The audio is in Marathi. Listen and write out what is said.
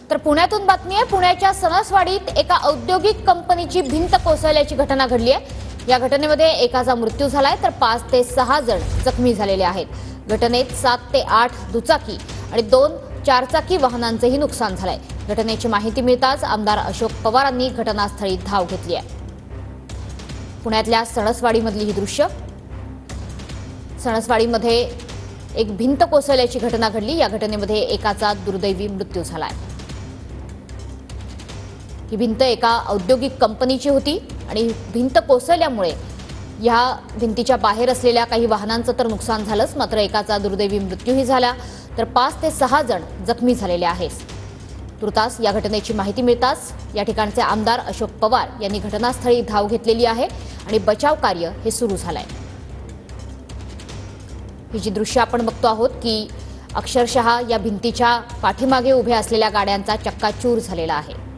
तर पुण्यातून बातमी आहे। पुण्याच्या सणसवाडीत एका औद्योगिक कंपनीची भिंत कोसळल्याची घटना घडली आहे। या घटनेमध्ये एकाचा मृत्यू झालाय तर 5 ते 6 जण जखमी झालेले आहेत। घटनेत 7 ते 8 दुचाकी आणि 2 चारचाकी वाहनांचेही नुकसान झालंय। घटनेची माहिती मिळताच आमदार अशोक पवारांनी घटनास्थळी धाव घेतली आहे। पुण्यातल्या सणसवाडीमधली ही दृश्य। सणसवाडीमध्ये एक भिंत कोसळल्याची घटना घडली। या घटनेमध्ये एकाचा दुर्दैवी मृत्यू झालाय। ही भिंत एका औद्योगिक कंपनीची होती आणि भिंत कोसळल्यामुळे या भिंतीच्या बाहेर असलेल्या काही वाहनांचं तर नुकसान झालंच, मात्र एकाचा दुर्दैवी मृत्यूही झाला तर 5 ते 6 जण जखमी झालेले आहेत। तुर्तास या घटनेची माहिती मिळताच या ठिकाणचे आमदार अशोक पवार यांनी घटनास्थळी धाव घेतलेली आहे आणि बचाव कार्य हे सुरू झालंय। ही जी दृश्य आपण बघतो आहोत की अक्षरशः या भिंतीच्या पाठीमागे उभ्या असलेल्या गाड्यांचा चक्काचूर झालेला आहे।